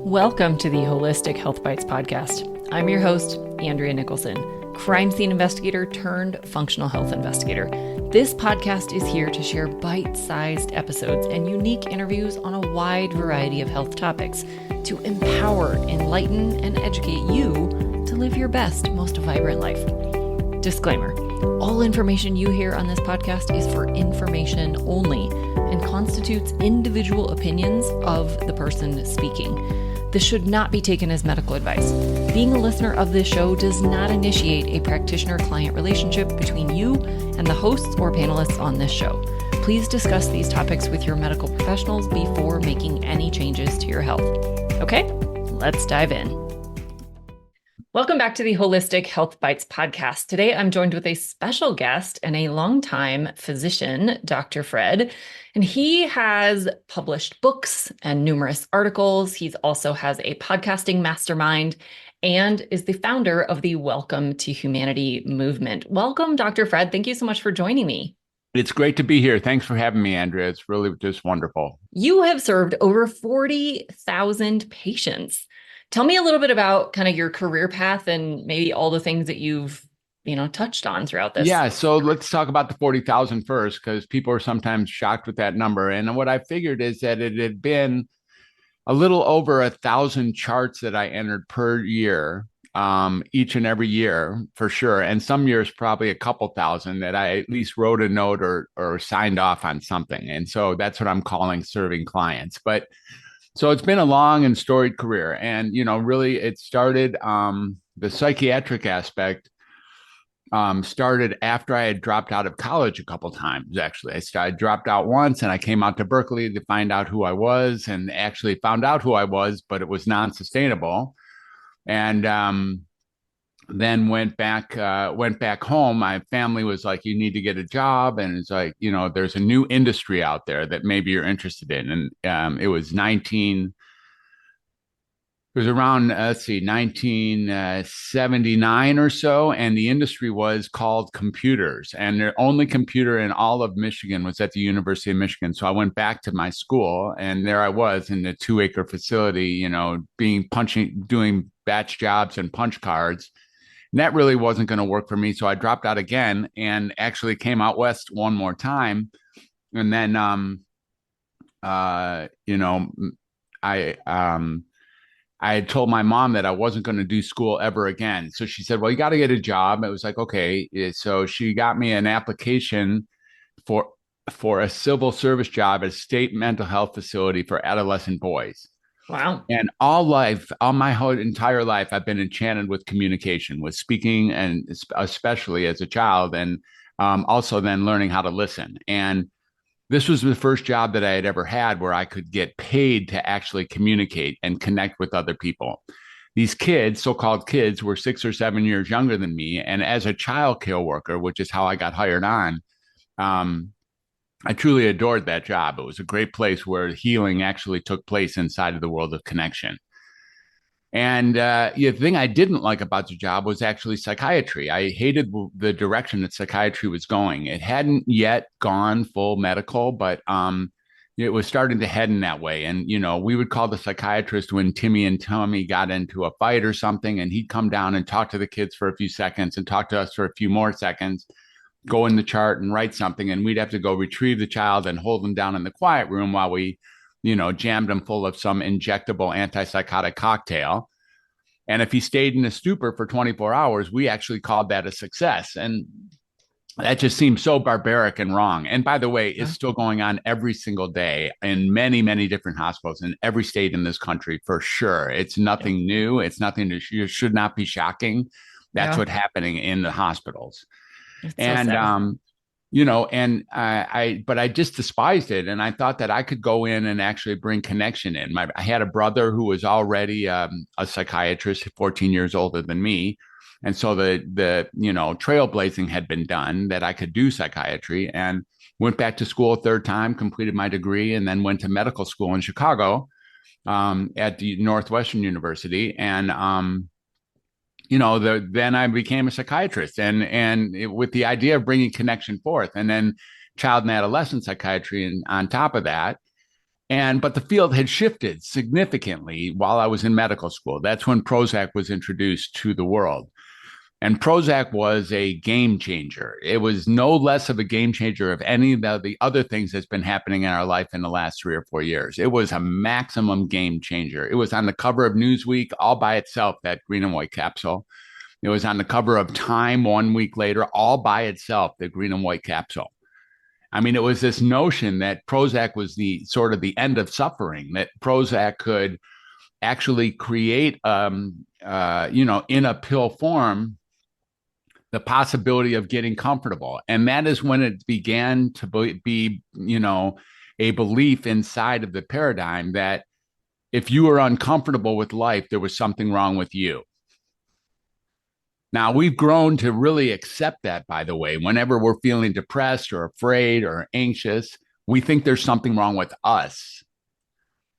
Welcome to the Holistic Health Bites podcast. I'm your host, Andrea Nicholson, crime scene investigator turned functional health investigator. This podcast is here to share bite-sized episodes and unique interviews on a wide variety of health topics to empower, enlighten, and educate you to live your best, most vibrant life. Disclaimer: all information you hear on this podcast is for information only and constitutes individual opinions of the person speaking. This should not be taken as medical advice. Being a listener of this show does not initiate a practitioner-client relationship between you and the hosts or panelists on this show. Please discuss these topics with your medical professionals before making any changes to your health. Okay, let's dive in. Welcome back to the Holistic Health Bites podcast. Today, I'm joined with a special guest and a longtime physician, Dr. Fred, and he has published books and numerous articles. He also has a podcasting mastermind and is the founder of the Welcome to Humanity movement. Welcome, Dr. Fred. Thank you so much for joining me. It's great to be here. Thanks for having me, Andrea. It's really just wonderful. You have served over 40,000 patients. Tell me a little bit about kind of your career path and maybe all the things that you've, touched on throughout this. Yeah. So let's talk about the 40,000 first, because people are sometimes shocked with that number. And what I figured is that it had been a little over 1,000 charts that I entered per year, each and every year for sure. And some years, probably a couple thousand that I at least wrote a note or signed off on something. And so that's what I'm calling serving clients. But so it's been a long and storied career. And, really it started, the psychiatric aspect started after I had dropped out of college a couple times, actually. I dropped out once and I came out to Berkeley to find out who I was, and actually found out who I was, but it was non-sustainable. And then went back home. My family was like, you need to get a job. And it's like, there's a new industry out there that maybe you're interested in. And it was around, 1979 or so. And the industry was called computers. And the only computer in all of Michigan was at the University of Michigan. So I went back to my school, and there I was in the 2-acre facility, doing batch jobs and punch cards. And that really wasn't going to work for me. So I dropped out again and actually came out west one more time. And then, I had told my mom that I wasn't going to do school ever again. So she said, well, you got to get a job. It was like, okay. So she got me an application for a civil service job at a state mental health facility for adolescent boys. Wow. And all my whole entire life, I've been enchanted with communication, with speaking, and especially as a child, and also then learning how to listen. And this was the first job that I had ever had where I could get paid to actually communicate and connect with other people. These kids, so-called kids, were 6 or 7 years younger than me. And as a child care worker, which is how I got hired on, I truly adored that job. It was a great place where healing actually took place inside of the world of connection. And the thing I didn't like about the job was actually psychiatry. I hated the direction that psychiatry was going. It hadn't yet gone full medical, but it was starting to head in that way. And, we would call the psychiatrist when Timmy and Tommy got into a fight or something, and he'd come down and talk to the kids for a few seconds and talk to us for a few more seconds, go in the chart and write something, and we'd have to go retrieve the child and hold them down in the quiet room while we, jammed them full of some injectable antipsychotic cocktail. And if he stayed in a stupor for 24 hours, we actually called that a success. And that just seems so barbaric and wrong. And by the way, it's still going on every single day in many, many different hospitals in every state in this country, for sure. It's nothing new. It's nothing that should not be shocking. That's what's happening in the hospitals. It's and, so but I just despised it. And I thought that I could go in and actually bring connection in. I had a brother who was already a psychiatrist, 14 years older than me. And so the trailblazing had been done that I could do psychiatry, and went back to school a third time, completed my degree, and then went to medical school in Chicago at the Northwestern University. And, then I became a psychiatrist, and with the idea of bringing connection forth, and then child and adolescent psychiatry, and on top of that. But the field had shifted significantly while I was in medical school. That's when Prozac was introduced to the world. And Prozac was a game changer. It was no less of a game changer of any of the other things that's been happening in our life in the last 3 or 4 years. It was a maximum game changer. It was on the cover of Newsweek all by itself, that green and white capsule. It was on the cover of Time 1 week later, all by itself, the green and white capsule. I mean, it was this notion that Prozac was the sort of the end of suffering, that Prozac could actually create, in a pill form, the possibility of getting comfortable. And that is when it began to be, a belief inside of the paradigm that if you were uncomfortable with life, there was something wrong with you. Now, we've grown to really accept that, by the way. Whenever we're feeling depressed or afraid or anxious, we think there's something wrong with us,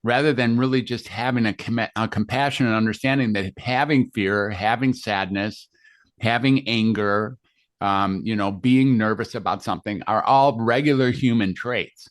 rather than really just having a compassionate understanding that having fear, having sadness, having anger, being nervous about something are all regular human traits.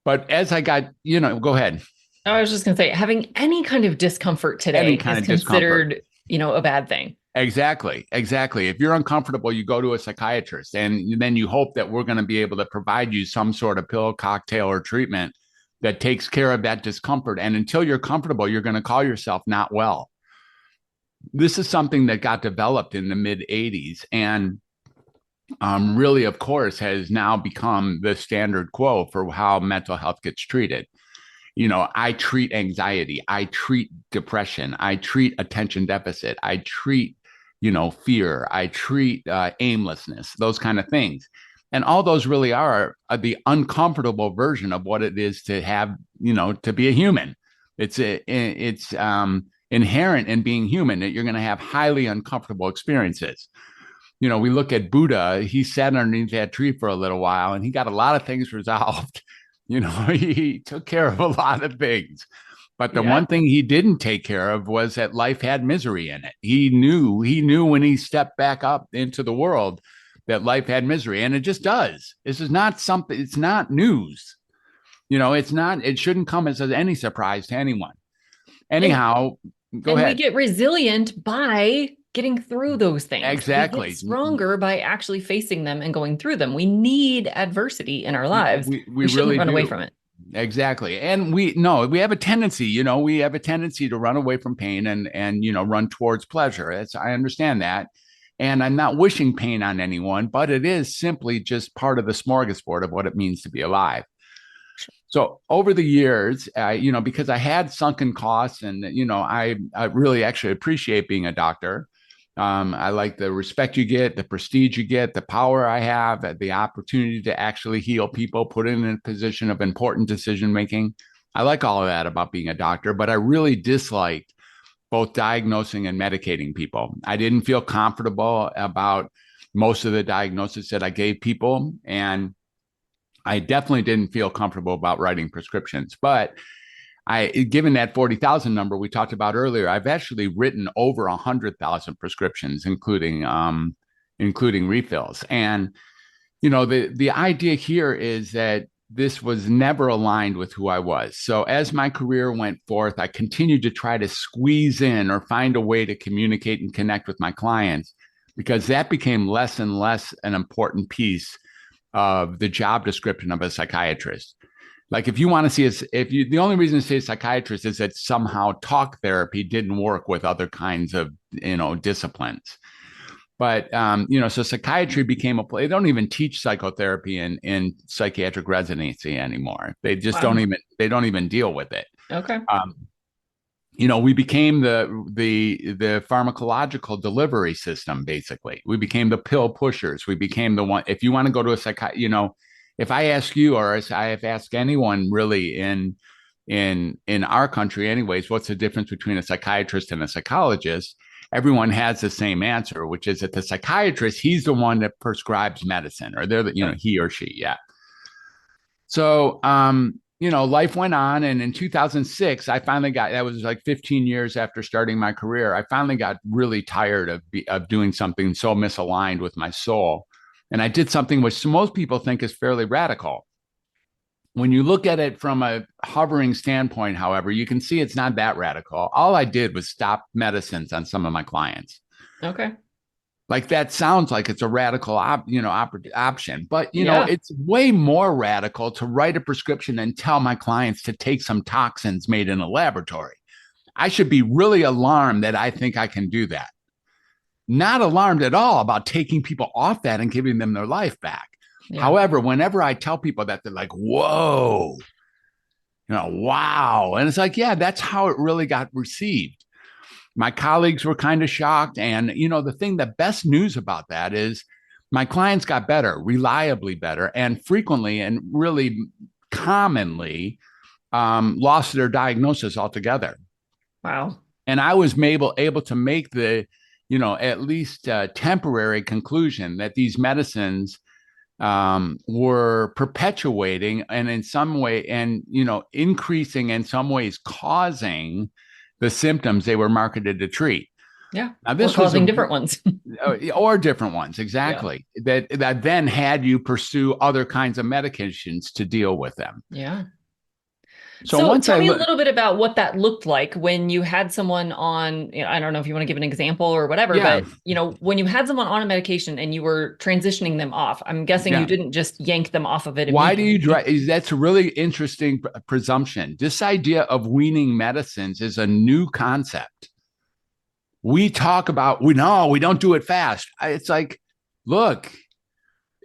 But as I got, go ahead. I was just going to say, having any kind of discomfort today is considered, a bad thing. Exactly. If you're uncomfortable, you go to a psychiatrist, and then you hope that we're going to be able to provide you some sort of pill, cocktail, or treatment that takes care of that discomfort. And until you're comfortable, you're going to call yourself not well. This is something that got developed in the mid 80s and really, of course, has now become the standard quo for how mental health gets treated. I treat anxiety, I treat depression, I treat attention deficit, I treat, fear, I treat aimlessness, those kind of things. And all those really are the uncomfortable version of what it is to have, to be a human. It's inherent in being human that you're going to have highly uncomfortable experiences. We look at Buddha. He sat underneath that tree for a little while and he got a lot of things resolved. He took care of a lot of things. But the one thing he didn't take care of was that life had misery in it. He knew when he stepped back up into the world that life had misery, and it just does. This is not something, it's not news. It shouldn't come as any surprise to anyone. Anyhow, go ahead. We get resilient by getting through those things. Exactly. We get stronger by actually facing them and going through them. We need adversity in our lives. We shouldn't really run away from it. Exactly. And we have a tendency, to run away from pain and run towards pleasure. I understand that. And I'm not wishing pain on anyone, but it is simply just part of the smorgasbord of what it means to be alive. So over the years, because I had sunken costs and, I really actually appreciate being a doctor. I like the respect you get, the prestige you get, the power I have, the opportunity to actually heal people, put in a position of important decision making. I like all of that about being a doctor, but I really disliked both diagnosing and medicating people. I didn't feel comfortable about most of the diagnoses that I gave people, and I definitely didn't feel comfortable about writing prescriptions. But given that 40,000 number we talked about earlier, I've actually written over 100,000 prescriptions, including refills. And the idea here is that this was never aligned with who I was. So as my career went forth, I continued to try to squeeze in or find a way to communicate and connect with my clients, because that became less and less an important piece of the job description of a psychiatrist. Like if you want to see the only reason to say psychiatrist is that somehow talk therapy didn't work with other kinds of, disciplines. But, so psychiatry became they don't even teach psychotherapy in psychiatric residency anymore. They just don't even deal with it. Okay. We became the pharmacological delivery system, basically. We became the pill pushers. We became the one, if you want to go to a if I ask you, or I have asked anyone really in our country anyways, what's the difference between a psychiatrist and a psychologist? Everyone has the same answer, which is that the psychiatrist, he's the one that prescribes medicine, or he or she. Yeah. So, life went on. And in 2006, I finally that was like 15 years after starting my career. I finally got really tired of doing something so misaligned with my soul. And I did something which most people think is fairly radical. When you look at it from a hovering standpoint, however, you can see it's not that radical. All I did was stop medicines on some of my clients. Okay. Like that sounds like it's a radical option, but Yeah. it's way more radical to write a prescription and tell my clients to take some toxins made in a laboratory. I should be really alarmed that I think I can do that. Not alarmed at all about taking people off that and giving them their life back. Yeah. However, whenever I tell people that, they're like, whoa, wow. And it's like, yeah, that's how it really got received. My colleagues were kind of shocked. And, the best news about that is my clients got better, reliably better, and frequently and really commonly lost their diagnosis altogether. Wow. And I was able to make the, at least temporary conclusion that these medicines were perpetuating and in some way, and, increasing in some ways, causing the symptoms they were marketed to treat. Yeah. Now, this or causing different ones. or different ones. Exactly. Yeah. That then had you pursue other kinds of medications to deal with them. Yeah. So tell me a little bit about what that looked like when you had someone on, I don't know if you want to give an example or whatever, yeah. but when you had someone on a medication and you were transitioning them off, I'm guessing you didn't just yank them off of it. Why do you that's a really interesting presumption. This idea of weaning medicines is a new concept. We talk about, we don't do it fast. It's like, look,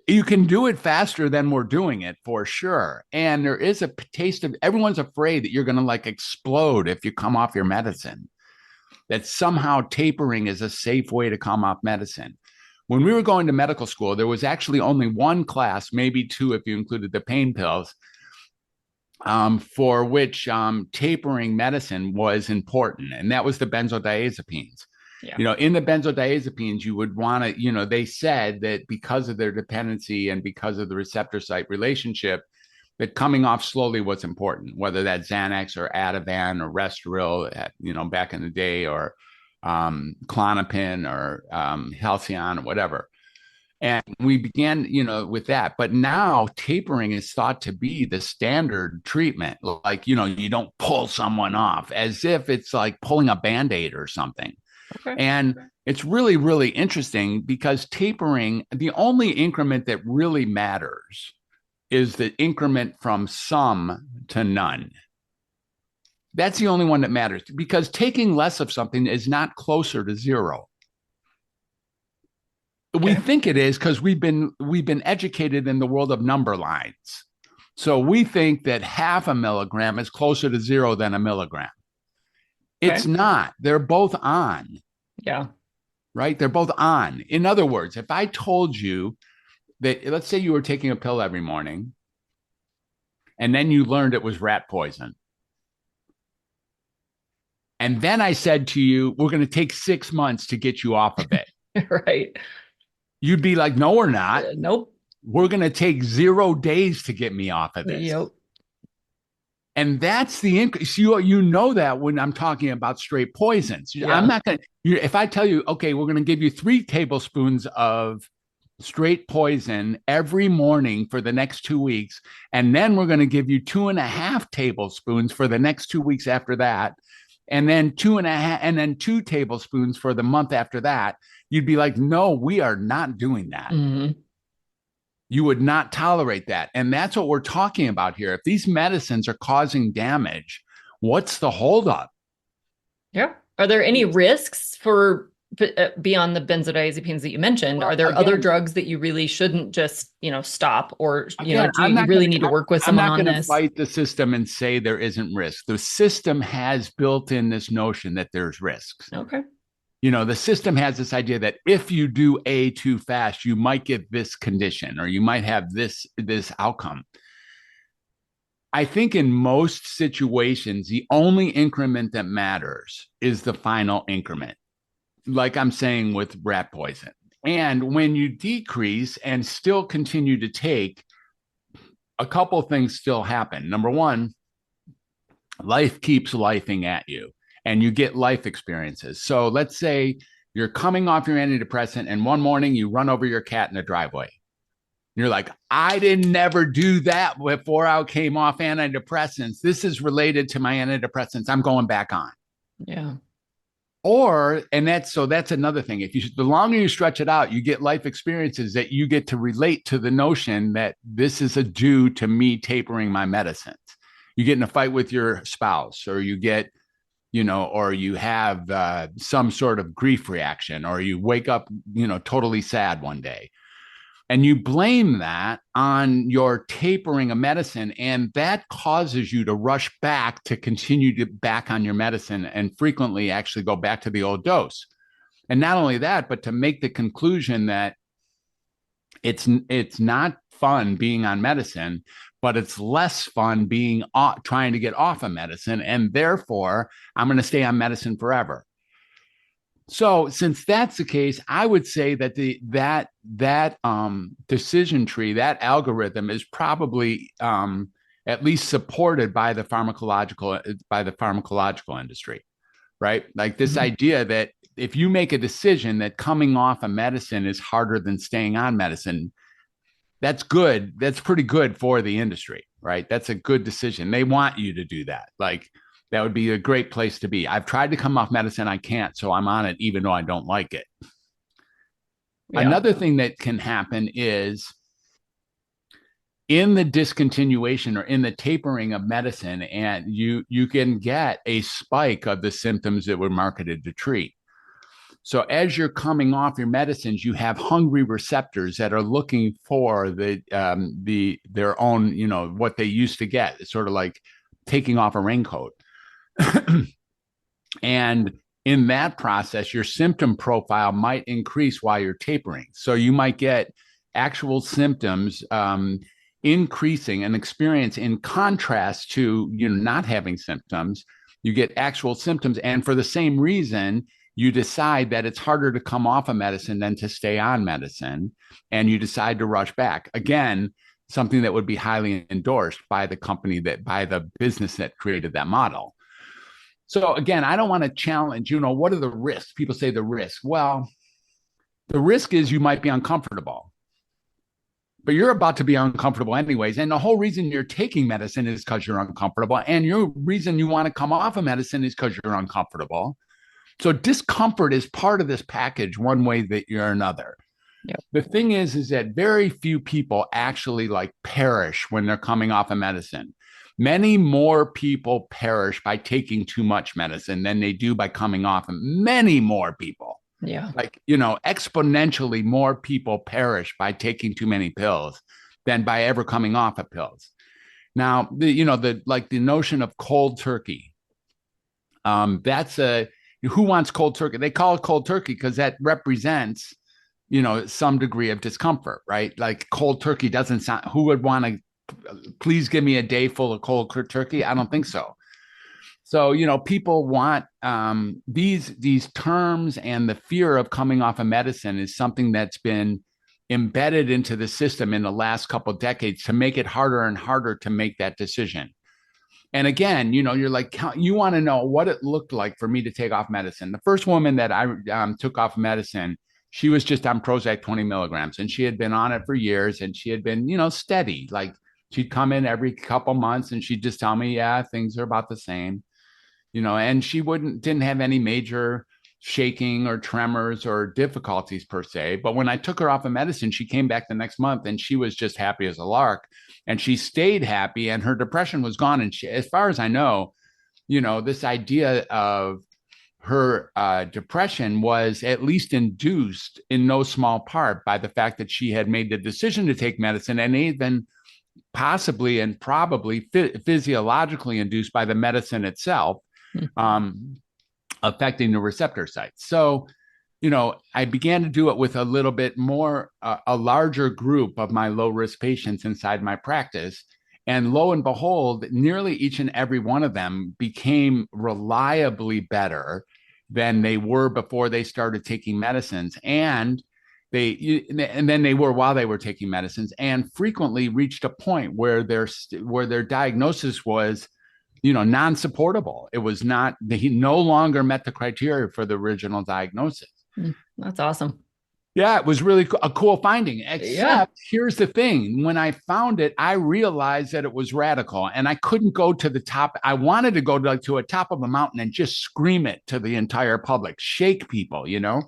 you can do it faster than we're doing it for sure. And there is a taste of, everyone's afraid that you're going to explode if you come off your medicine, that somehow tapering is a safe way to come off medicine. When we were going to medical school, there was actually only one class, maybe two if you included the pain pills, for which tapering medicine was important. And that was the benzodiazepines. Yeah. In the benzodiazepines, you would want to, they said that because of their dependency and because of the receptor site relationship, that coming off slowly was important, whether that's Xanax or Ativan or Restoril, back in the day, or Klonopin or Halcyon or whatever. And we began, with that. But now tapering is thought to be the standard treatment. Like, you don't pull someone off as if it's like pulling a Band-Aid or something. Okay. And it's really, really interesting because tapering, the only increment that really matters is the increment from some to none. That's the only one that matters, because taking less of something is not closer to zero. Okay. We think it is because we've been educated in the world of number lines. So we think that half a milligram is closer to zero than a milligram. Okay. It's not. They're both on. Yeah. Right? They're both on. In other words, if I told you that, let's say you were taking a pill every morning, and then you learned it was rat poison. And then I said to you, we're going to take 6 months to get you off of it. Right. You'd be like, no, we're not. Nope. We're going to take 0 days to get me off of this. Yep. And that's the increase. You know that when I'm talking about straight poisons. Yeah. I'm not going to, if I tell you, okay, we're going to give you 3 tablespoons of straight poison every morning for the next 2 weeks, and then we're going to give you 2.5 tablespoons for the next 2 weeks after that, and then 2.5, and then 2 tablespoons for the month after that, you'd be like, no, we are not doing that. Mm-hmm. You would not tolerate that. And that's what we're talking about here. If these medicines are causing damage, what's the holdup? Yeah. Are there any risks for beyond the benzodiazepines that you mentioned? Well, are there other drugs that you really shouldn't just, stop, or, do you really need to work with someone on this? I'm not going to fight the system and say there isn't risk. The system has built in this notion that there's risks. Okay. The system has this idea that if you do A too fast, you might get this condition, or you might have this outcome. I think in most situations, the only increment that matters is the final increment, like I'm saying with rat poison. And when you decrease and still continue to take, a couple of things still happen. Number one, life keeps lifing at you, and you get life experiences. So let's say you're coming off your antidepressant, and one morning you run over your cat in the driveway. You're like, I didn't never do that before I came off antidepressants. This is related to my antidepressants. I'm going back on. Yeah. Or, and that's another thing. If you, the longer you stretch it out, you get life experiences that you get to relate to the notion that this is a due to me tapering my medicines. You get in a fight with your spouse, or you get, or you have some sort of grief reaction, or you wake up, totally sad one day. And you blame that on your tapering of medicine, and that causes you to rush back to continue to back on your medicine and frequently actually go back to the old dose. And not only that, but to make the conclusion that it's not fun being on medicine, but it's less fun being trying to get off of medicine, and therefore I'm going to stay on medicine forever. So, since that's the case, I would say that that decision tree, that algorithm, is probably at least supported by the pharmacological industry, right? Like this idea that if you make a decision that coming off a medicine is harder than staying on medicine, that's good. That's pretty good for the industry, right? That's a good decision. They want you to do that. Like, that would be a great place to be. I've tried to come off medicine. I can't. So I'm on it, even though I don't like it. Yeah. Another thing that can happen is in the discontinuation or in the tapering of medicine, and you can get a spike of the symptoms that were marketed to treat. So as you're coming off your medicines, you have hungry receptors that are looking for their own, what they used to get. It's sort of like taking off a raincoat. And in that process, your symptom profile might increase while you're tapering. So you might get actual symptoms increasing and experience in contrast to not having symptoms. You get actual symptoms. And for the same reason, you decide that it's harder to come off of medicine than to stay on medicine. And you decide to rush back. Again, something that would be highly endorsed by the company, by the business that created that model. So again, I don't want to challenge, what are the risks? People say the risk. Well, the risk is you might be uncomfortable, but you're about to be uncomfortable anyways. And the whole reason you're taking medicine is because you're uncomfortable. And your reason you want to come off of medicine is because you're uncomfortable. So discomfort is part of this package, one way that you're another. Yep. The thing is that very few people actually perish when they're coming off of medicine. Many more people perish by taking too much medicine than they do by coming off. Many more people. Yeah. Exponentially more people perish by taking too many pills than by ever coming off of pills. Now, the notion of cold turkey. That's who wants cold turkey? They call it cold turkey because that represents, some degree of discomfort, right? Like cold turkey doesn't sound, who would want to, please give me a day full of cold turkey? I don't think so. So, people want these terms, and the fear of coming off of medicine is something that's been embedded into the system in the last couple of decades to make it harder and harder to make that decision. And again, you're like, you want to know what it looked like for me to take off medicine. The first woman that I took off medicine, she was just on Prozac 20 milligrams, and she had been on it for years, and she had been, steady. Like she'd come in every couple months and she'd just tell me, yeah, things are about the same, and she didn't have any major shaking or tremors or difficulties per se. But when I took her off of medicine, she came back the next month and she was just happy as a lark, and she stayed happy, and her depression was gone. And she, as far as I know, this idea of her depression was at least induced in no small part by the fact that she had made the decision to take medicine, and even possibly and probably physiologically induced by the medicine itself, affecting the receptor sites. So, I began to do it with a little bit more, a larger group of my low-risk patients inside my practice. And lo and behold, nearly each and every one of them became reliably better than they were before they started taking medicines. And then they were while they were taking medicines, and frequently reached a point where their diagnosis was, non-supportable. It was he no longer met the criteria for the original diagnosis. That's awesome. Yeah, it was really a cool finding. Yeah. Except here's the thing. When I found it, I realized that it was radical and I couldn't go to the top. I wanted to go to a top of a mountain and just scream it to the entire public, shake people, you know?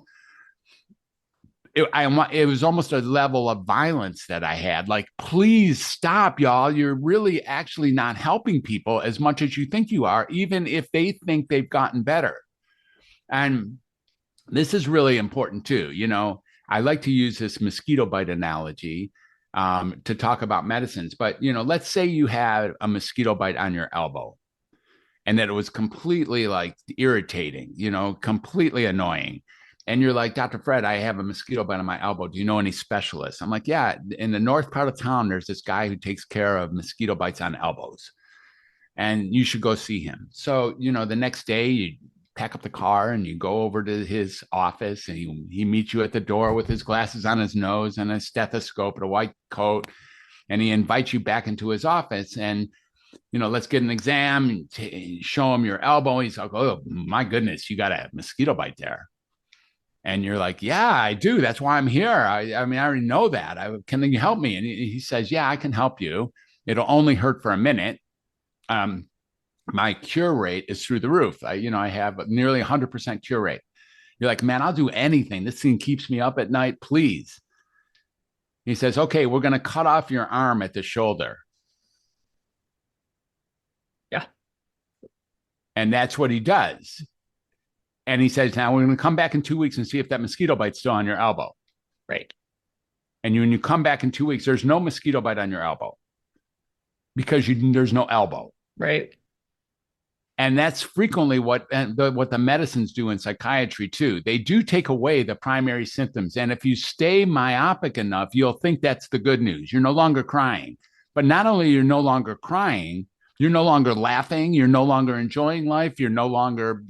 It was almost a level of violence that I had. Like, please stop, y'all. You're really actually not helping people as much as you think you are, even if they think they've gotten better. And this is really important too. You know, I like to use this mosquito bite analogy to talk about medicines. But, you know, let's say you had a mosquito bite on your elbow and that it was completely like irritating, you know, completely annoying. And you're like, Dr. Fred, I have a mosquito bite on my elbow. Do you know any specialists? I'm like, yeah, in the north part of town, there's this guy who takes care of mosquito bites on elbows, and you should go see him. So, you know, the next day you pack up the car and you go over to his office, and he meets you at the door with his glasses on his nose and a stethoscope and a white coat. And he invites you back into his office and, you know, let's get an exam, show him your elbow. He's like, oh, my goodness, you got a mosquito bite there. And you're like, yeah, I do. That's why I'm here. I mean, I already know that. Can you help me? And he says, yeah, I can help you. It'll only hurt for a minute. My cure rate is through the roof. I have nearly 100% cure rate. You're like, man, I'll do anything. This thing keeps me up at night. Please. He says, okay, we're going to cut off your arm at the shoulder. Yeah. And that's what he does. And he says, now we're going to come back in 2 weeks and see if that mosquito bite's still on your elbow. Right. And when you come back in 2 weeks, there's no mosquito bite on your elbow because there's no elbow. Right. And that's frequently what the medicines do in psychiatry too. They do take away the primary symptoms. And if you stay myopic enough, you'll think that's the good news. You're no longer crying. But not only you're no longer crying, you're no longer laughing. You're no longer enjoying life. You're no longer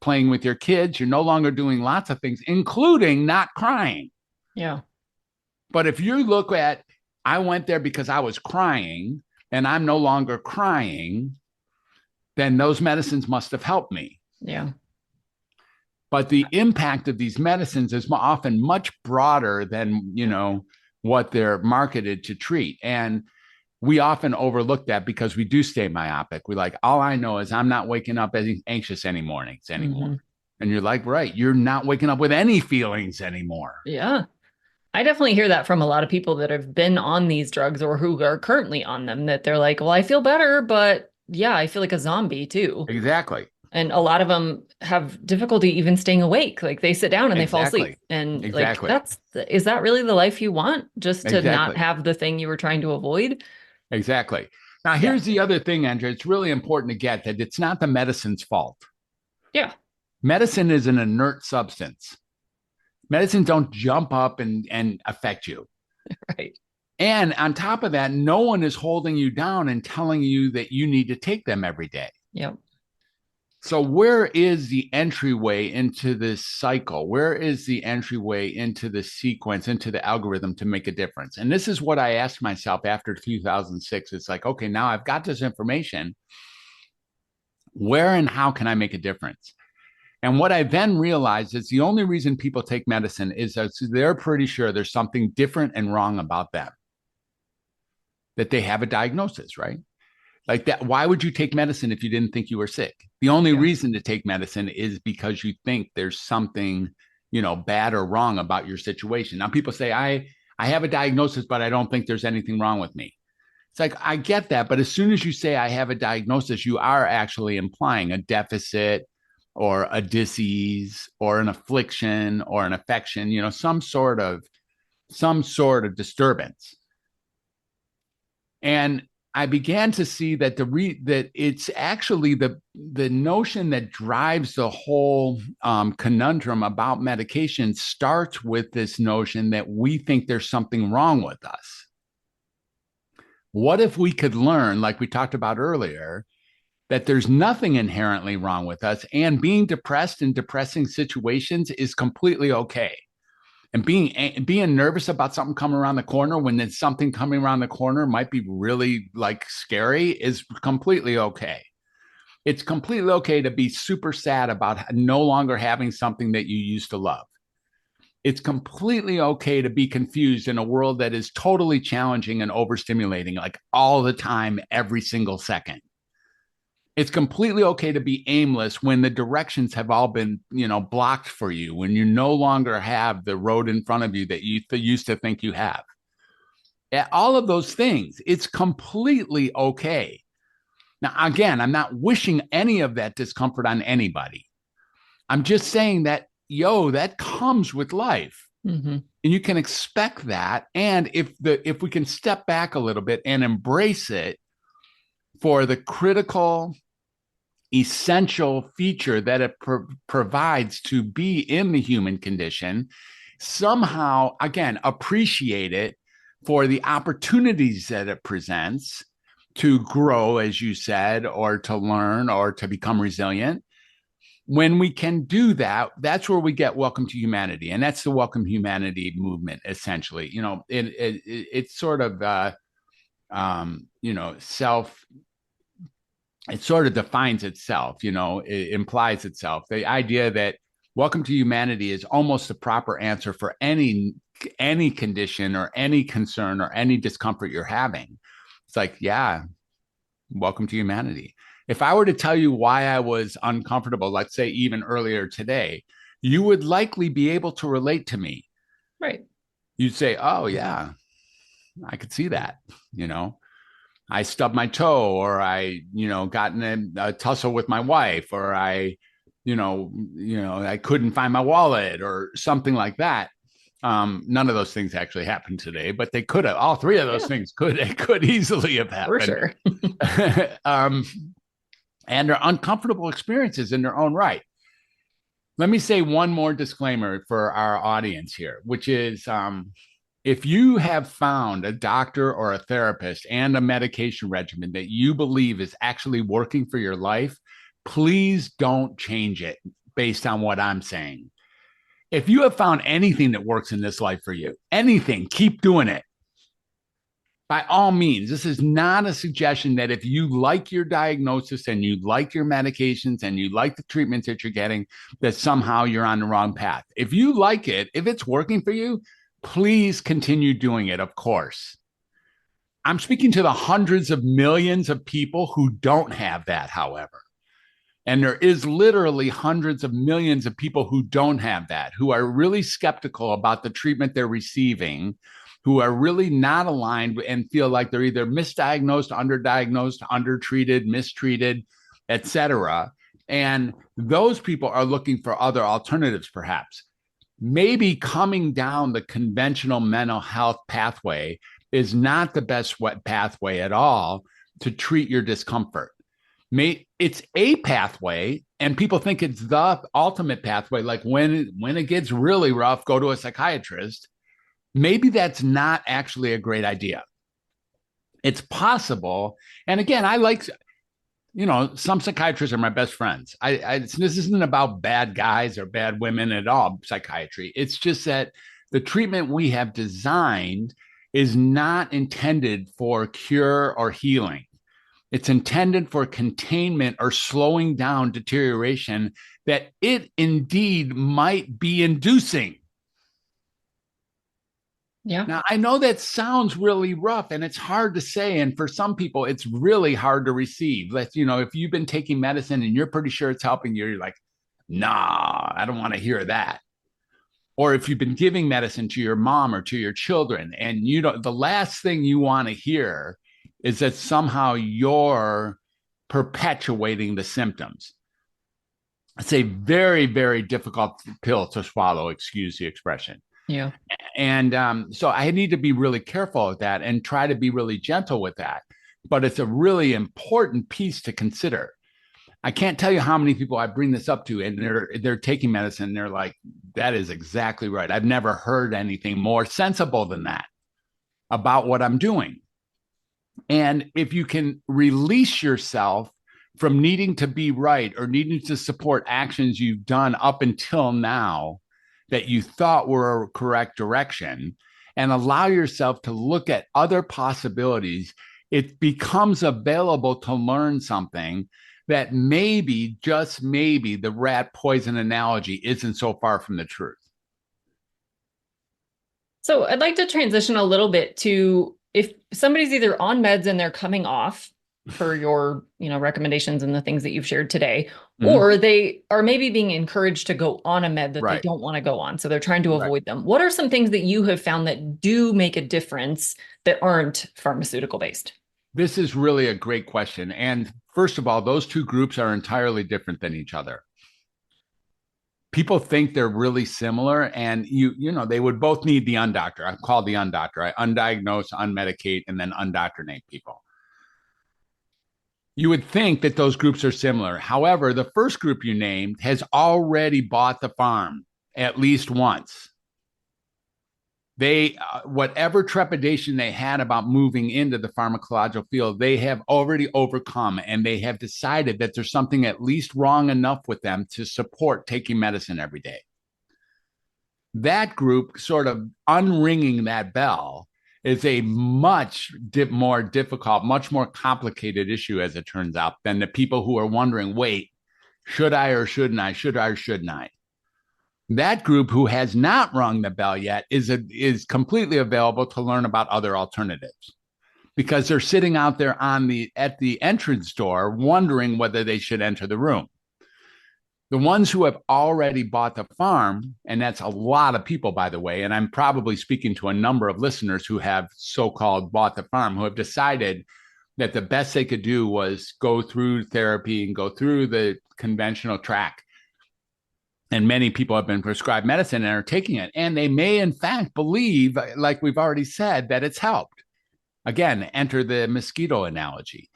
playing with your kids. You're no longer doing lots of things, including not crying. Yeah. But if you look at, I went there because I was crying and I'm no longer crying, then those medicines must have helped me. Yeah. But the impact of these medicines is often much broader than, you know, what they're marketed to treat. And we often overlook that because we do stay myopic. We're like, all I know is I'm not waking up anxious any mornings anymore. Mm-hmm. And you're like, right, you're not waking up with any feelings anymore. Yeah. I definitely hear that from a lot of people that have been on these drugs or who are currently on them, that they're like, well, I feel better, but yeah, I feel like a zombie too. Exactly. And a lot of them have difficulty even staying awake. Like they sit down and they fall asleep. And like, is that really the life you want? Just to not have the thing you were trying to avoid? Exactly. Now, here's the other thing, Andrea. It's really important to get that it's not the medicine's fault. Yeah. Medicine is an inert substance. Medicine don't jump up and affect you. Right. And on top of that, no one is holding you down and telling you that you need to take them every day. Yep. So where is the entryway into this cycle? Where is the entryway into the sequence, into the algorithm to make a difference? And this is what I asked myself after 2006. It's like, okay, now I've got this information. Where and how can I make a difference? And what I then realized is the only reason people take medicine is that they're pretty sure there's something different and wrong about them, that they have a diagnosis, right? Like that. Why would you take medicine if you didn't think you were sick? The only reason to take medicine is because you think there's something, you know, bad or wrong about your situation. Now people say, I have a diagnosis, but I don't think there's anything wrong with me. It's like, I get that. But as soon as you say I have a diagnosis, you are actually implying a deficit or a disease or an affliction or an affection, you know, some sort of disturbance. And I began to see that that it's actually the notion that drives the whole conundrum about medication starts with this notion that we think there's something wrong with us. What if we could learn, like we talked about earlier, that there's nothing inherently wrong with us, and being depressed in depressing situations is completely okay. And being nervous about something coming around the corner when there's something coming around the corner might be really like scary is completely okay. It's completely okay to be super sad about no longer having something that you used to love. It's completely okay to be confused in a world that is totally challenging and overstimulating, like all the time, every single second. It's completely okay to be aimless when the directions have all been, blocked for you, when you no longer have the road in front of you that you used to think you have. All of those things, it's completely okay. Now, again, I'm not wishing any of that discomfort on anybody. I'm just saying that, that comes with life. Mm-hmm. And you can expect that. And if we can step back a little bit and embrace it for the critical, essential feature that it provides to be in the human condition, somehow, again, appreciate it for the opportunities that it presents to grow, as you said, or to learn or to become resilient. When we can do that, that's where we get Welcome to Humanity. And that's the Welcome Humanity movement, essentially. It's sort of, it sort of defines itself, it implies itself. The idea that Welcome to Humanity is almost the proper answer for any condition or any concern or any discomfort you're having. It's like, yeah, welcome to humanity. If I were to tell you why I was uncomfortable, let's say even earlier today, you would likely be able to relate to me. Right. You'd say, oh, yeah, I could see that, I stubbed my toe, or I, got in a tussle with my wife, or I, I couldn't find my wallet or something like that. None of those things actually happened today, but they could have. All three of those things could easily have happened. For sure. And they're uncomfortable experiences in their own right. Let me say one more disclaimer for our audience here, which is if you have found a doctor or a therapist and a medication regimen that you believe is actually working for your life, please don't change it based on what I'm saying. If you have found anything that works in this life for you, anything, keep doing it. By all means, this is not a suggestion that if you like your diagnosis and you like your medications and you like the treatments that you're getting, that somehow you're on the wrong path. If you like it, if it's working for you, please continue doing it, of course. I'm speaking to the hundreds of millions of people who don't have that, however. And there is literally hundreds of millions of people who don't have that, who are really skeptical about the treatment they're receiving, who are really not aligned and feel like they're either misdiagnosed, underdiagnosed, undertreated, mistreated, etc. And those people are looking for other alternatives, perhaps. Maybe coming down the conventional mental health pathway is not the best pathway at all to treat your discomfort. It's a pathway, and people think it's the ultimate pathway. Like when it gets really rough, go to a psychiatrist. Maybe that's not actually a great idea. It's possible. And again, I like, some psychiatrists are my best friends. This isn't about bad guys or bad women at all, psychiatry. It's just that the treatment we have designed is not intended for cure or healing. It's intended for containment or slowing down deterioration that it indeed might be inducing. Yeah. Now, I know that sounds really rough and it's hard to say. And for some people, it's really hard to receive. If you've been taking medicine and you're pretty sure it's helping you, you're like, nah, I don't want to hear that. Or if you've been giving medicine to your mom or to your children, and the last thing you want to hear is that somehow you're perpetuating the symptoms. It's a very, very difficult pill to swallow, excuse the expression. Yeah. And so I need to be really careful with that and try to be really gentle with that. But it's a really important piece to consider. I can't tell you how many people I bring this up to, and they're taking medicine and they're like, that is exactly right. I've never heard anything more sensible than that about what I'm doing. And if you can release yourself from needing to be right or needing to support actions you've done up until now that you thought were a correct direction, and allow yourself to look at other possibilities, it becomes available to learn something that maybe, just maybe, the rat poison analogy isn't so far from the truth. So I'd like to transition a little bit to if somebody's either on meds and they're coming off per your, recommendations and the things that you've shared today, Mhm. or they are maybe being encouraged to go on a med that they Right. don't want to go on. So they're trying to Right. avoid them. What are some things that you have found that do make a difference that aren't pharmaceutical based? This is really a great question. And first of all, those two groups are entirely different than each other. People think they're really similar, and you know they would both need the undoctor. I'm called the undoctor. I undiagnose, unmedicate, and then undoctrinate people. You would think that those groups are similar. However, the first group you named has already bought the farm at least once. They whatever trepidation they had about moving into the pharmacological field, they have already overcome, and they have decided that there's something at least wrong enough with them to support taking medicine every day. That group sort of unringing that bell is a much more difficult, much more complicated issue, as it turns out, than the people who are wondering, wait, should I or shouldn't I? Should I or shouldn't I? That group who has not rung the bell yet is completely available to learn about other alternatives, because they're sitting out there at the entrance door wondering whether they should enter the room. The ones who have already bought the farm, and that's a lot of people, by the way, and I'm probably speaking to a number of listeners who have so-called bought the farm, who have decided that the best they could do was go through therapy and go through the conventional track. And many people have been prescribed medicine and are taking it. And they may, in fact, believe, like we've already said, that it's helped. Again, enter the mosquito analogy.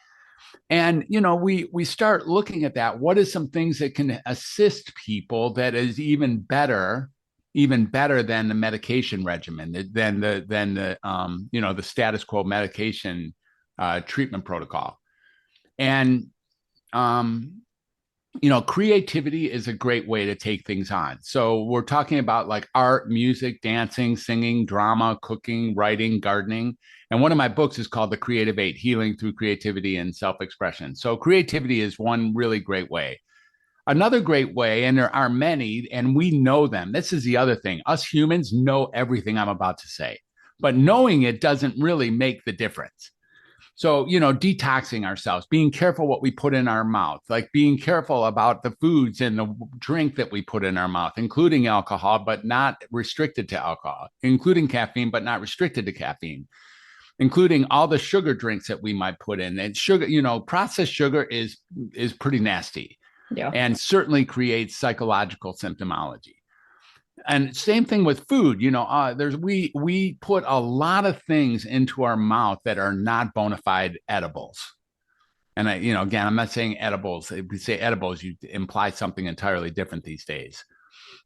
And we start looking at that. What is some things that can assist people that is even better than the medication regimen, than the status quo medication treatment protocol. And creativity is a great way to take things on. So we're talking about like art, music, dancing, singing, drama, cooking, writing, gardening. And one of my books is called The Creative Eight: Healing Through Creativity and Self-Expression. So creativity is one really great way. Another great way, and there are many, and we know them. This is the other thing. Us humans know everything I'm about to say, but knowing it doesn't really make the difference. So, detoxing ourselves, being careful what we put in our mouth, like being careful about the foods and the drink that we put in our mouth, including alcohol, but not restricted to alcohol, including caffeine, but not restricted to caffeine, including all the sugar drinks that we might put in. And sugar, processed sugar is pretty nasty, Yeah. and certainly creates psychological symptomology. And same thing with food. We put a lot of things into our mouth that are not bona fide edibles. And again, I'm not saying edibles. If we say edibles, you imply something entirely different these days.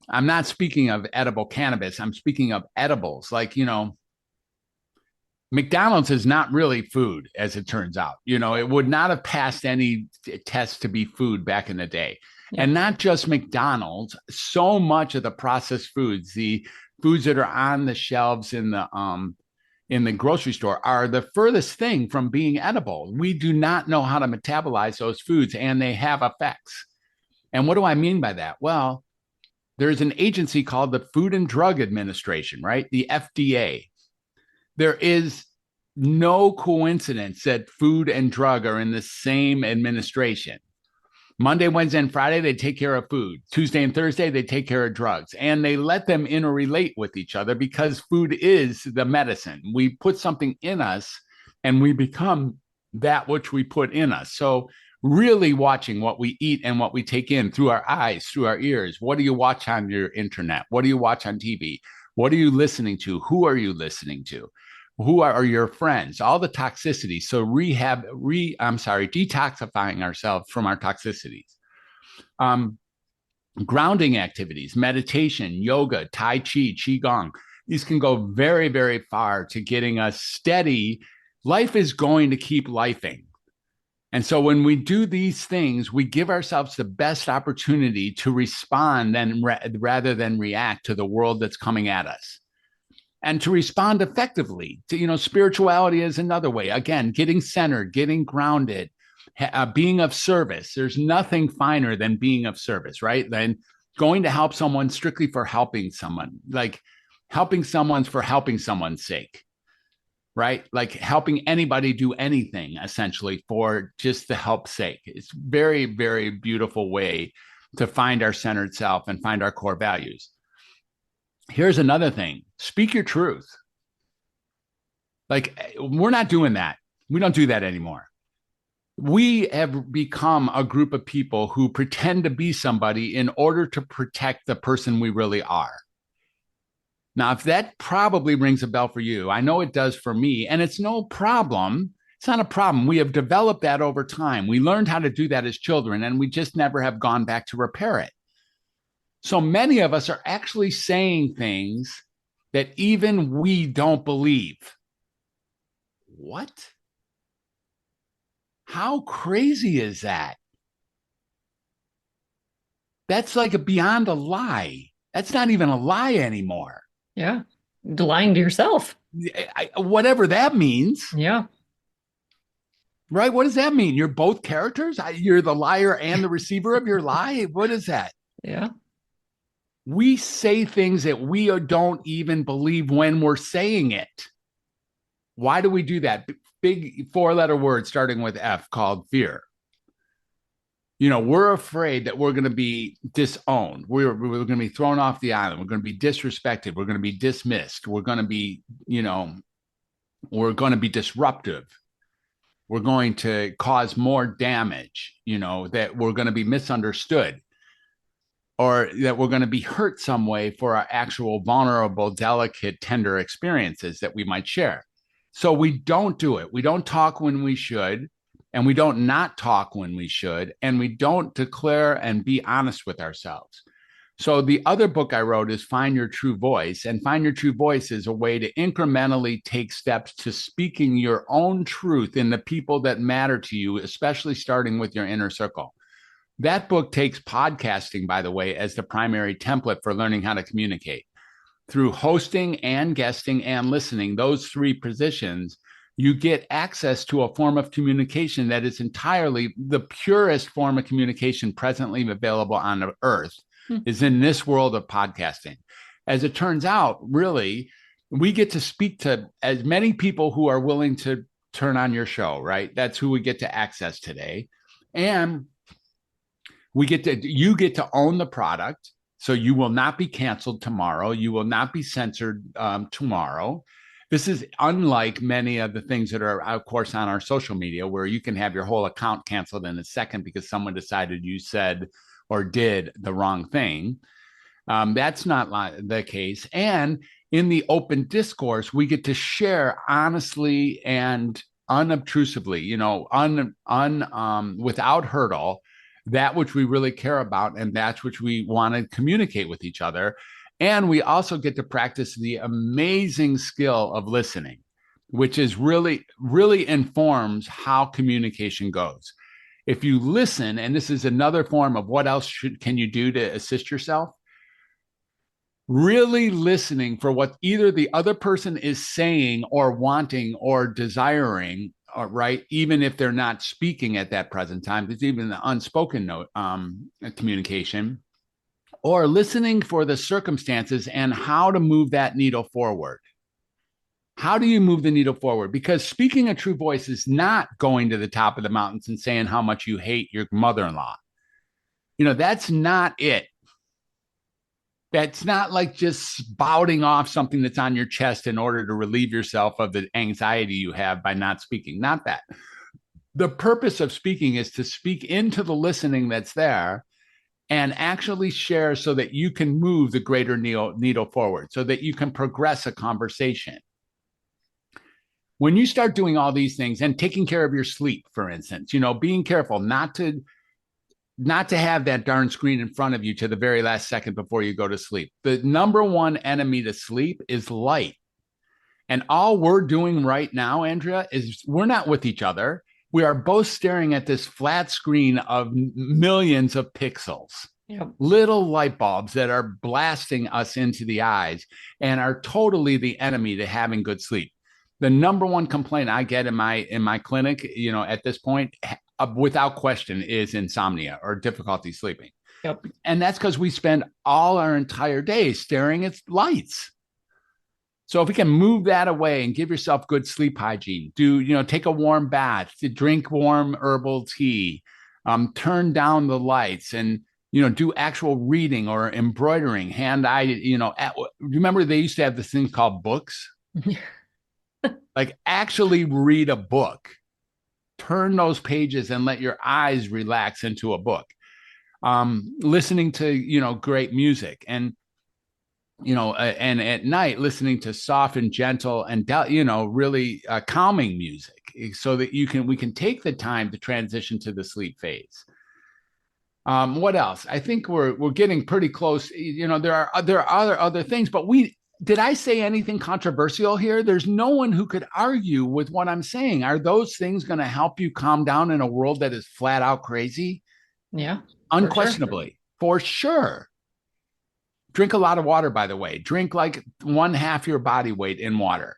I'm not speaking of edible cannabis. I'm speaking of edibles. Like, McDonald's is not really food, as it turns out. It would not have passed any test to be food back in the day. Yeah. And not just McDonald's, so much of the processed foods, the foods that are on the shelves in the grocery store, are the furthest thing from being edible. We do not know how to metabolize those foods, and they have effects. And what do I mean by that? Well, there's an agency called the Food and Drug Administration, right? The FDA. There is no coincidence that food and drug are in the same administration. Monday, Wednesday, and Friday, they take care of food. Tuesday and Thursday, they take care of drugs. And they let them interrelate with each other because food is the medicine. We put something in us and we become that which we put in us. So really watching what we eat and what we take in through our eyes, through our ears. What do you watch on your internet? What do you watch on TV? What are you listening to? Who are you listening to? Who are your friends? All the toxicity. So detoxifying ourselves from our toxicities. Grounding activities, meditation, yoga, Tai Chi, Qigong. These can go very, very far to getting us steady. Life is going to keep lifing. And so when we do these things, we give ourselves the best opportunity to respond rather than react to the world that's coming at us. And to respond effectively to, spirituality is another way. Again, getting centered, getting grounded, being of service. There's nothing finer than being of service, right? Than going to help someone strictly for helping someone. Like helping someone's for helping someone's sake, right? Like helping anybody do anything essentially for just the help's sake. It's very, very beautiful way to find our centered self and find our core values. Here's another thing. Speak your truth. Like, we're not doing that. We don't do that anymore. We have become a group of people who pretend to be somebody in order to protect the person we really are. Now, if that probably rings a bell for you, I know it does for me, and it's no problem. It's not a problem. We have developed that over time. We learned how to do that as children, and we just never have gone back to repair it. So many of us are actually saying things that even we don't believe. What? How crazy is that? That's like beyond a lie. That's not even a lie anymore. Yeah. Lying to yourself. Whatever that means. Yeah. Right? What does that mean? You're both characters? You're the liar and the receiver of your lie? What is that? Yeah. We say things that we don't even believe when we're saying it. Why do we do that? Big 4-letter word starting with F called fear. You know, we're afraid that we're going to be disowned. We're going to be thrown off the island. We're going to be disrespected. We're going to be dismissed. We're going to be, we're going to be disruptive. We're going to cause more damage, that we're going to be misunderstood, or that we're going to be hurt some way for our actual vulnerable, delicate, tender experiences that we might share. So we don't do it. We don't talk when we should, and we don't not talk when we should, and we don't declare and be honest with ourselves. So the other book I wrote is Find Your True Voice, and Find Your True Voice is a way to incrementally take steps to speaking your own truth in the people that matter to you, especially starting with your inner circle. That book takes podcasting, by the way, as the primary template for learning how to communicate. Through hosting and guesting and listening, those 3 positions, you get access to a form of communication that is entirely the purest form of communication presently available on the earth, is in this world of podcasting. As it turns out, really, we get to speak to as many people who are willing to turn on your show, right? That's who we get to access today. And you get to own the product. So you will not be canceled tomorrow. You will not be censored tomorrow. This is unlike many of the things that are, of course, on our social media, where you can have your whole account canceled in a second because someone decided you said or did the wrong thing. That's not the case. And in the open discourse, we get to share honestly and unobtrusively, without hurdle, that which we really care about and that which we want to communicate with each other. And we also get to practice the amazing skill of listening, which is really, really informs how communication goes. If you listen, and this is another form of what else can you do to assist yourself? Really listening for what either the other person is saying or wanting or desiring, right? Even if they're not speaking at that present time, it's even the unspoken note communication, or listening for the circumstances and how to move that needle forward. How do you move the needle forward? Because speaking a true voice is not going to the top of the mountains and saying how much you hate your mother-in-law. That's not it. That's not like just spouting off something that's on your chest in order to relieve yourself of the anxiety you have by not speaking. Not that. The purpose of speaking is to speak into the listening that's there and actually share so that you can move the greater needle forward, so that you can progress a conversation. When you start doing all these things and taking care of your sleep, for instance, being careful not to have that darn screen in front of you to the very last second before you go to sleep. The number one enemy to sleep is light. And all we're doing right now, Andrea, is we're not with each other. We are both staring at this flat screen of millions of pixels, little light bulbs that are blasting us into the eyes and are totally the enemy to having good sleep. The number one complaint I get in my clinic, at this point, without question, is insomnia or difficulty sleeping. Yep. And that's because we spend all our entire day staring at lights. So if we can move that away and give yourself good sleep hygiene, take a warm bath, drink warm herbal tea, turn down the lights, and do actual reading or embroidering, hand-eye. Remember they used to have this thing called books. Like actually read a book, turn those pages and let your eyes relax into a book. Listening to great music, and and at night listening to soft and gentle and really calming music, so that we can take the time to transition to the sleep phase. What else? I think we're getting pretty close. There are other things, but did I say anything controversial here? There's no one who could argue with what I'm saying. Are those things going to help you calm down in a world that is flat out crazy? Yeah, unquestionably, for sure. Drink a lot of water, by the way. Drink like 1/2 your body weight in water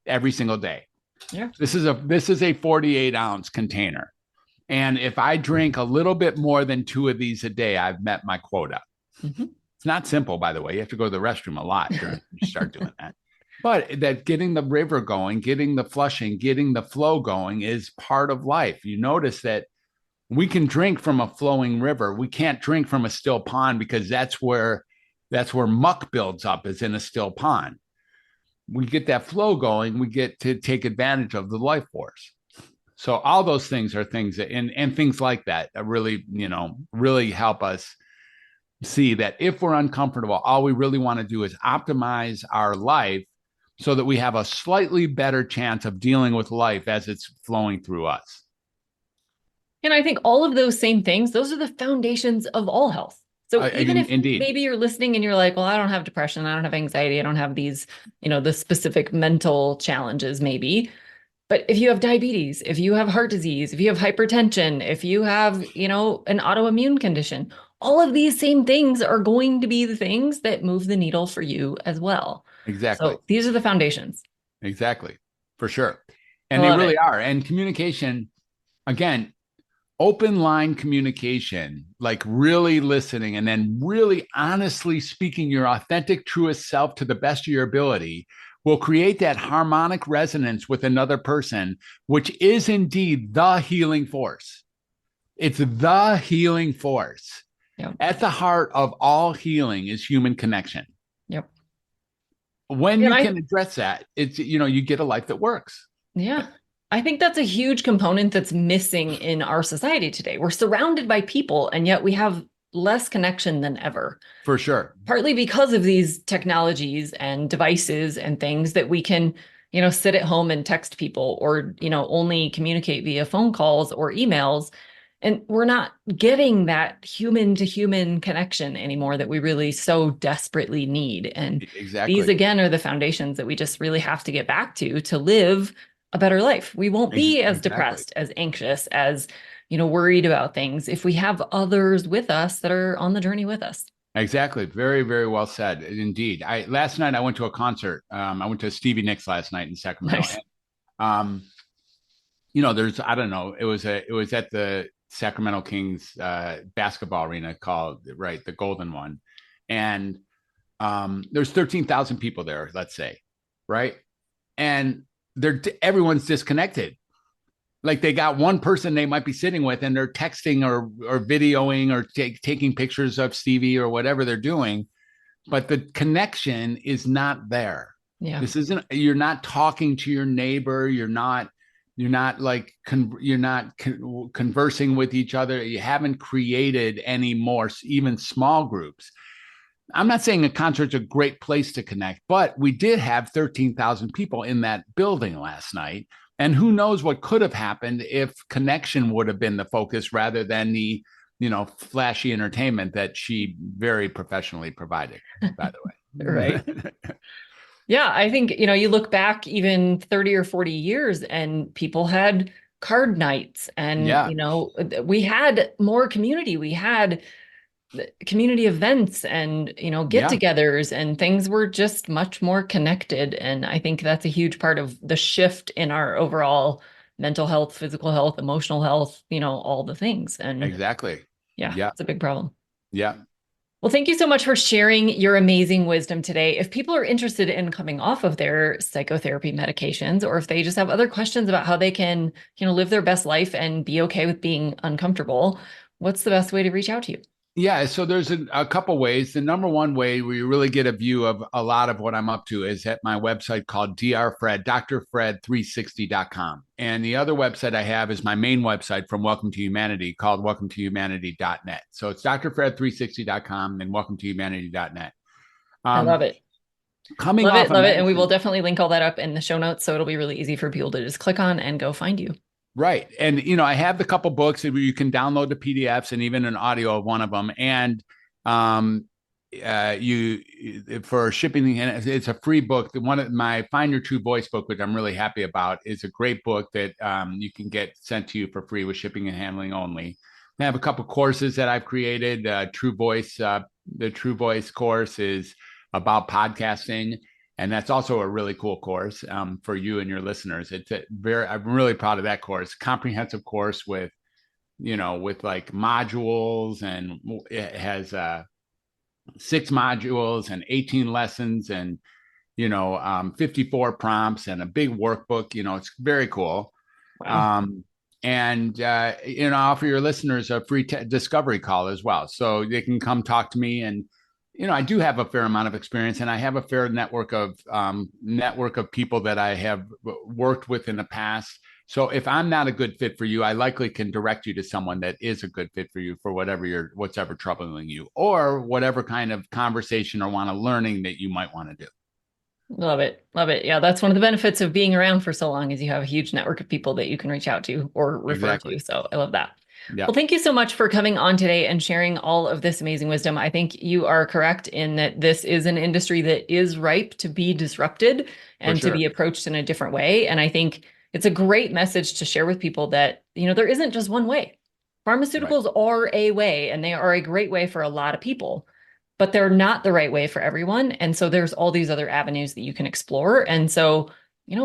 every single day. Yeah. This is a 48-ounce container. And if I drink a little bit more than 2 of these a day, I've met my quota. Mm-hmm. It's not simple, by the way. You have to go to the restroom a lot during you start doing that. But that getting the river going, getting the flushing, getting the flow going is part of life. You notice that we can drink from a flowing river. We can't drink from a still pond, because that's where muck builds up, is in a still pond. We get that flow going, we get to take advantage of the life force. So all those things are things that, and things like that really, really help us see that if we're uncomfortable, all we really want to do is optimize our life so that we have a slightly better chance of dealing with life as it's flowing through us. And I think all of those same things, those are the foundations of all health. So even if maybe you're listening and you're like, well, I don't have depression, I don't have anxiety, I don't have these, the specific mental challenges maybe. But if you have diabetes, if you have heart disease, if you have hypertension, if you have, an autoimmune condition, all of these same things are going to be the things that move the needle for you as well. Exactly. So these are the foundations. Exactly. For sure. And they really are. And communication, again, open line communication, like really listening and then really honestly speaking your authentic, truest self to the best of your ability, will create that harmonic resonance with another person, which is indeed the healing force. It's the healing force. Yep. At the heart of all healing is human connection. Yep. When you can address that, it's, you get a life that works. Yeah. I think that's a huge component that's missing in our society today. We're surrounded by people, and yet we have less connection than ever. For sure. Partly because of these technologies and devices and things that we can, sit at home and text people, or, only communicate via phone calls or emails. And we're not getting that human to human connection anymore that we really so desperately need. And these, again, are the foundations that we just really have to get back to live a better life. We won't be as depressed, as anxious, as, worried about things if we have others with us that are on the journey with us. Exactly. Very, very well said. Indeed. Last night I went to a concert. I went to Stevie Nicks last night in Sacramento. Nice. And, there's, I don't know, it was at the Sacramento Kings basketball arena called, the Golden one. And there's 13,000 people there, let's say, right? And everyone's disconnected. Like they got one person they might be sitting with, and they're texting or videoing or taking pictures of Stevie or whatever they're doing, but the connection is not there. Yeah. You're not talking to your neighbor. You're not conversing with each other. You haven't created any more, even small groups. I'm not saying a concert's a great place to connect, but we did have 13,000 people in that building last night. And who knows what could have happened if connection would have been the focus rather than the, flashy entertainment that she very professionally provided, by the way. Right. Yeah. I think, you look back even 30 or 40 years and people had card nights and, we had more community. We had community events and, get-togethers, and things were just much more connected. And I think that's a huge part of the shift in our overall mental health, physical health, emotional health, all the things. And exactly. Yeah. It's a big problem. Yeah. Well, thank you so much for sharing your amazing wisdom today. If people are interested in coming off of their psychotherapy medications, or if they just have other questions about how they can, live their best life and be okay with being uncomfortable, what's the best way to reach out to you? Yeah, so there's a couple ways. The number one way where you really get a view of a lot of what I'm up to is at my website called drfred360.com. And the other website I have is my main website from Welcome to Humanity called welcometohumanity.net. So it's drfred360.com and welcometohumanity.net. I love it. Coming Love off it. of Love it. And we medicine. will definitely link all that up in the show notes. So it'll be really easy for people to just click on and go find you. Right. And, I have the couple books where you can download the PDFs and even an audio of one of them. And you for shipping, and it's a free book. One of my Find Your True Voice book, which I'm really happy about, is a great book that you can get sent to you for free with shipping and handling only. I have a couple courses that I've created. True Voice, the True Voice course is about podcasting. And that's also a really cool course for you and your listeners. I'm really proud of that course. Comprehensive course with like modules, and it has 6 modules and 18 lessons and 54 prompts and a big workbook. It's very cool. Wow. And offer your listeners a free discovery call as well, so they can come talk to me. And I do have a fair amount of experience, and I have a fair network of people that I have worked with in the past. So if I'm not a good fit for you, I likely can direct you to someone that is a good fit for you for what's ever troubling you, or whatever kind of conversation or learning that you might want to do. Love it. Love it. Yeah, that's one of the benefits of being around for so long is you have a huge network of people that you can reach out to or refer to. So I love that. Yeah. Well, thank you so much for coming on today and sharing all of this amazing wisdom. I think you are correct in that this is an industry that is ripe to be disrupted and to be approached in a different way. And I think it's a great message to share with people that, there isn't just one way. Pharmaceuticals are a way, and they are a great way for a lot of people, but they're not the right way for everyone. And so there's all these other avenues that you can explore. And so,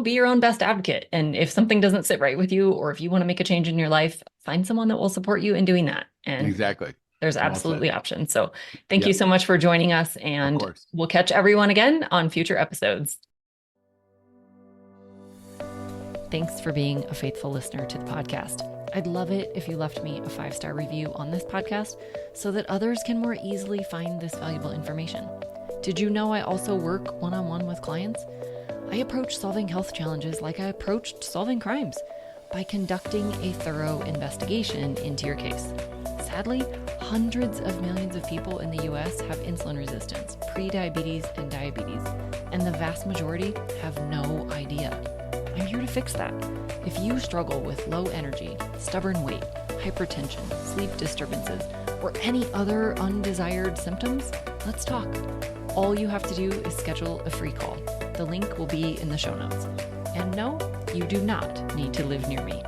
be your own best advocate. And if something doesn't sit right with you, or if you want to make a change in your life, find someone that will support you in doing that. And exactly. There's absolutely options. So thank you so much for joining us, and we'll catch everyone again on future episodes. Thanks for being a faithful listener to the podcast. I'd love it if you left me a 5-star review on this podcast so that others can more easily find this valuable information. Did you know I also work one-on-one with clients? I approach solving health challenges like I approached solving crimes, by conducting a thorough investigation into your case. Sadly, hundreds of millions of people in the US have insulin resistance, prediabetes, and diabetes, and the vast majority have no idea. I'm here to fix that. If you struggle with low energy, stubborn weight, hypertension, sleep disturbances, or any other undesired symptoms, let's talk. All you have to do is schedule a free call. The link will be in the show notes. And no, you do not need to live near me.